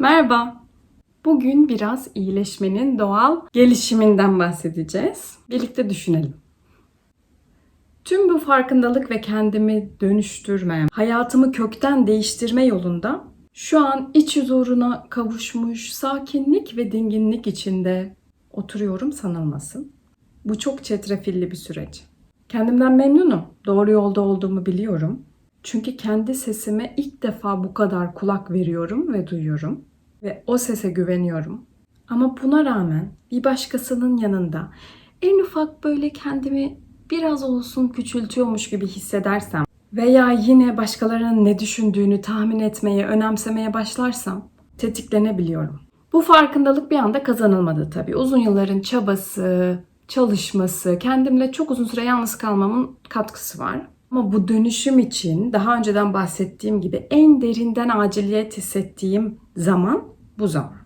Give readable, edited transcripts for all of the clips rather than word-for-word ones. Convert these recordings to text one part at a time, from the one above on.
Merhaba. Bugün biraz iyileşmenin doğal gelişiminden bahsedeceğiz. Birlikte düşünelim. Tüm bu farkındalık ve kendimi dönüştürme, hayatımı kökten değiştirme yolunda şu an iç huzuruna kavuşmuş, sakinlik ve dinginlik içinde oturuyorum sanılmasın. Bu çok çetrefilli bir süreç. Kendimden memnunum. Doğru yolda olduğumu biliyorum. Çünkü kendi sesime ilk defa bu kadar kulak veriyorum ve duyuyorum. Ve o sese güveniyorum. Ama buna rağmen bir başkasının yanında en ufak böyle kendimi biraz olsun küçültüyormuş gibi hissedersem veya yine başkalarının ne düşündüğünü tahmin etmeye, önemsemeye başlarsam tetiklenebiliyorum. Bu farkındalık bir anda kazanılmadı tabii. Uzun yılların çabası, çalışması, kendimle çok uzun süre yalnız kalmamın katkısı var. Ama bu dönüşüm için daha önceden bahsettiğim gibi en derinden aciliyet hissettiğim zaman bu zaman.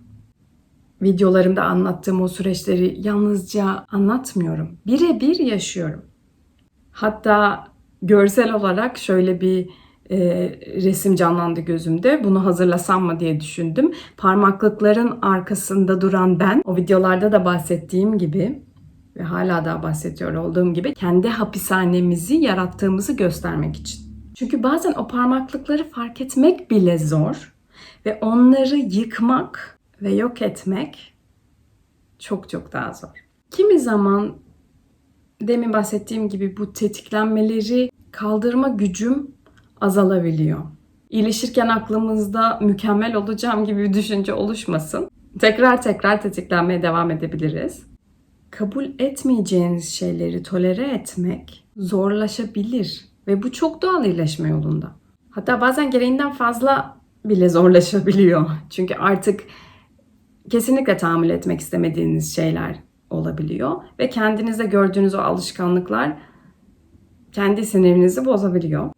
Videolarımda anlattığım o süreçleri yalnızca anlatmıyorum. Birebir yaşıyorum. Hatta görsel olarak şöyle bir resim canlandı gözümde. Bunu hazırlasam mı diye düşündüm. Parmaklıkların arkasında duran ben, o videolarda da bahsettiğim gibi ve hala daha bahsediyor olduğum gibi kendi hapishanemizi yarattığımızı göstermek için. Çünkü bazen o parmaklıkları fark etmek bile zor ve onları yıkmak ve yok etmek çok çok daha zor. Kimi zaman demin bahsettiğim gibi bu tetiklenmeleri kaldırma gücüm azalabiliyor. İyileşirken aklımızda mükemmel olacağım gibi bir düşünce oluşmasın. Tekrar tekrar tetiklenmeye devam edebiliriz. Kabul etmeyeceğiniz şeyleri tolere etmek zorlaşabilir ve bu çok doğal iyileşme yolunda. Hatta bazen gereğinden fazla bile zorlaşabiliyor. Çünkü artık kesinlikle tahammül etmek istemediğiniz şeyler olabiliyor ve kendinizde gördüğünüz o alışkanlıklar kendi sinirinizi bozabiliyor.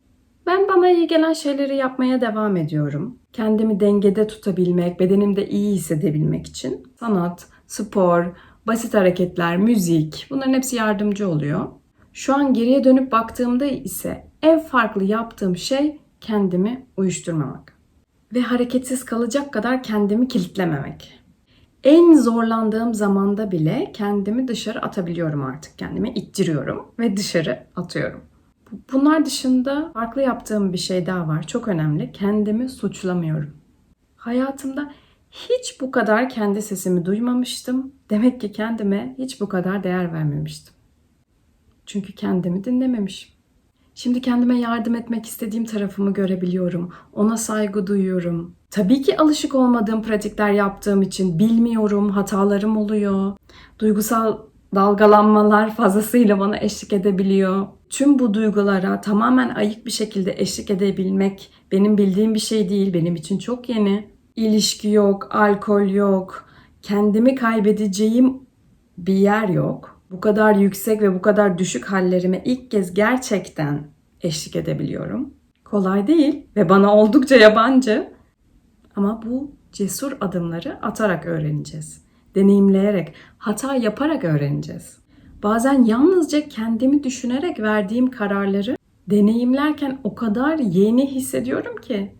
Ben bana iyi gelen şeyleri yapmaya devam ediyorum. Kendimi dengede tutabilmek, bedenimde iyi hissedebilmek için sanat, spor, basit hareketler, müzik bunların hepsi yardımcı oluyor. Şu an geriye dönüp baktığımda ise en farklı yaptığım şey kendimi uyuşturmamak. Ve hareketsiz kalacak kadar kendimi kilitlememek. En zorlandığım zamanda bile kendimi dışarı atabiliyorum artık. Kendimi ittiriyorum ve dışarı atıyorum. Bunlar dışında farklı yaptığım bir şey daha var. Çok önemli. Kendimi suçlamıyorum. Hayatımda hiç bu kadar kendi sesimi duymamıştım. Demek ki kendime hiç bu kadar değer vermemiştim. Çünkü kendimi dinlememişim. Şimdi kendime yardım etmek istediğim tarafımı görebiliyorum. Ona saygı duyuyorum. Tabii ki alışık olmadığım pratikler yaptığım için bilmiyorum, hatalarım oluyor. Duygusal dalgalanmalar fazlasıyla bana eşlik edebiliyor. Tüm bu duygulara tamamen ayık bir şekilde eşlik edebilmek benim bildiğim bir şey değil. Benim için çok yeni. İlişki yok, alkol yok. Kendimi kaybedeceğim bir yer yok. Bu kadar yüksek ve bu kadar düşük hallerime ilk kez gerçekten eşlik edebiliyorum. Kolay değil ve bana oldukça yabancı. Ama bu cesur adımları atarak öğreneceğiz. Deneyimleyerek, hata yaparak öğreneceğiz. Bazen yalnızca kendimi düşünerek verdiğim kararları deneyimlerken o kadar yeni hissediyorum ki.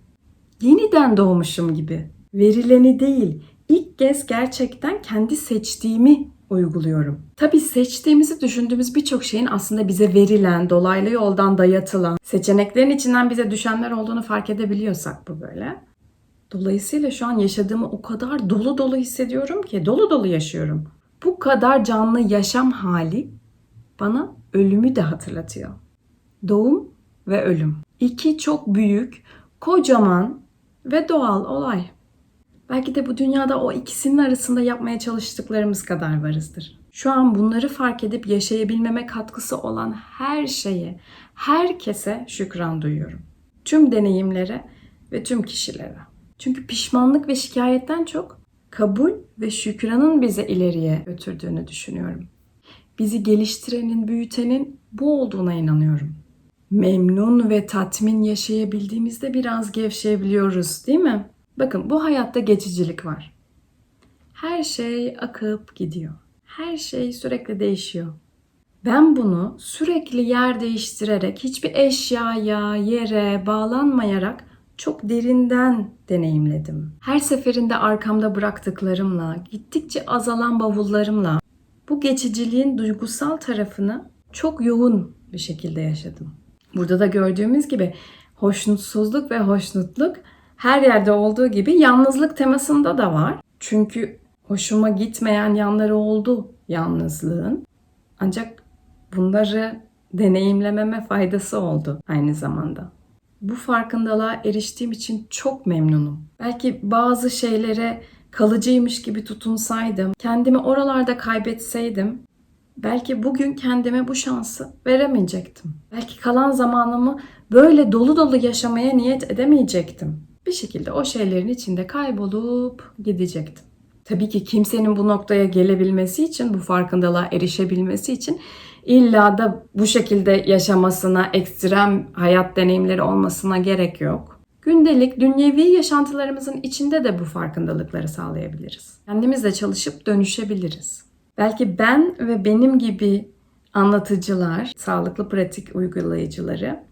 Yeniden doğmuşum gibi. Verileni değil, ilk kez gerçekten kendi seçtiğimi uyguluyorum. Tabii seçtiğimizi düşündüğümüz birçok şeyin aslında bize verilen, dolaylı yoldan dayatılan, seçeneklerin içinden bize düşenler olduğunu fark edebiliyorsak bu böyle. Dolayısıyla şu an yaşadığımı o kadar dolu dolu hissediyorum ki, dolu dolu yaşıyorum. Bu kadar canlı yaşam hali bana ölümü de hatırlatıyor. Doğum ve ölüm. İki çok büyük, kocaman ve doğal olay. Belki de bu dünyada o ikisinin arasında yapmaya çalıştıklarımız kadar varızdır. Şu an bunları fark edip yaşayabilmeme katkısı olan her şeye, herkese şükran duyuyorum. Tüm deneyimlere ve tüm kişilere. Çünkü pişmanlık ve şikayetten çok kabul ve şükranın bizi ileriye götürdüğünü düşünüyorum. Bizi geliştirenin, büyütenin bu olduğuna inanıyorum. Memnun ve tatmin yaşayabildiğimizde biraz gevşeyebiliyoruz, değil mi? Bakın bu hayatta geçicilik var. Her şey akıp gidiyor. Her şey sürekli değişiyor. Ben bunu sürekli yer değiştirerek, hiçbir eşyaya, yere bağlanmayarak çok derinden deneyimledim. Her seferinde arkamda bıraktıklarımla, gittikçe azalan bavullarımla bu geçiciliğin duygusal tarafını çok yoğun bir şekilde yaşadım. Burada da gördüğümüz gibi hoşnutsuzluk ve hoşnutluk her yerde olduğu gibi yalnızlık temasında da var. Çünkü hoşuma gitmeyen yanları oldu yalnızlığın. Ancak bunları deneyimlememe faydası oldu aynı zamanda. Bu farkındalığa eriştiğim için çok memnunum. Belki bazı şeylere kalıcıymış gibi tutunsaydım, kendimi oralarda kaybetseydim, belki bugün kendime bu şansı veremeyecektim. Belki kalan zamanımı böyle dolu dolu yaşamaya niyet edemeyecektim. Bir şekilde o şeylerin içinde kaybolup gidecektim. Tabii ki kimsenin bu noktaya gelebilmesi için, bu farkındalığa erişebilmesi için illa da bu şekilde yaşamasına, ekstrem hayat deneyimleri olmasına gerek yok. Gündelik, dünyevi yaşantılarımızın içinde de bu farkındalıkları sağlayabiliriz. Kendimizle çalışıp dönüşebiliriz. Belki ben ve benim gibi anlatıcılar, sağlıklı pratik uygulayıcıları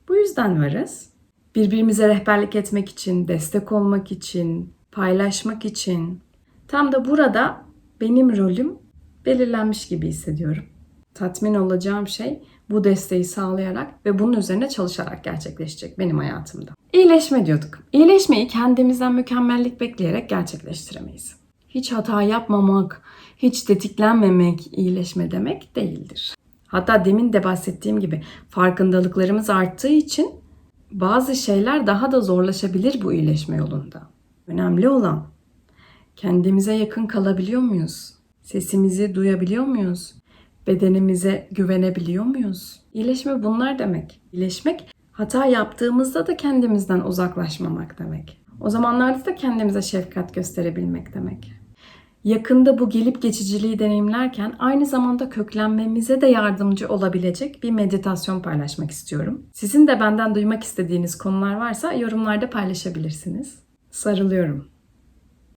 bu yüzden varız. Birbirimize rehberlik etmek için, destek olmak için, paylaşmak için. Tam da burada benim rolüm belirlenmiş gibi hissediyorum. Tatmin olacağım şey bu desteği sağlayarak ve bunun üzerine çalışarak gerçekleşecek benim hayatımda. İyileşme diyorduk. İyileşmeyi kendimizden mükemmellik bekleyerek gerçekleştiremeyiz. Hiç hata yapmamak, hiç tetiklenmemek iyileşme demek değildir. Hatta demin de bahsettiğim gibi farkındalıklarımız arttığı için bazı şeyler daha da zorlaşabilir bu iyileşme yolunda. Önemli olan kendimize yakın kalabiliyor muyuz? Sesimizi duyabiliyor muyuz? Bedenimize güvenebiliyor muyuz? İyileşme bunlar demek. İyileşmek hata yaptığımızda da kendimizden uzaklaşmamak demek. O zamanlarda da kendimize şefkat gösterebilmek demek. Yakında bu gelip geçiciliği deneyimlerken aynı zamanda köklenmemize de yardımcı olabilecek bir meditasyon paylaşmak istiyorum. Sizin de benden duymak istediğiniz konular varsa yorumlarda paylaşabilirsiniz. Sarılıyorum.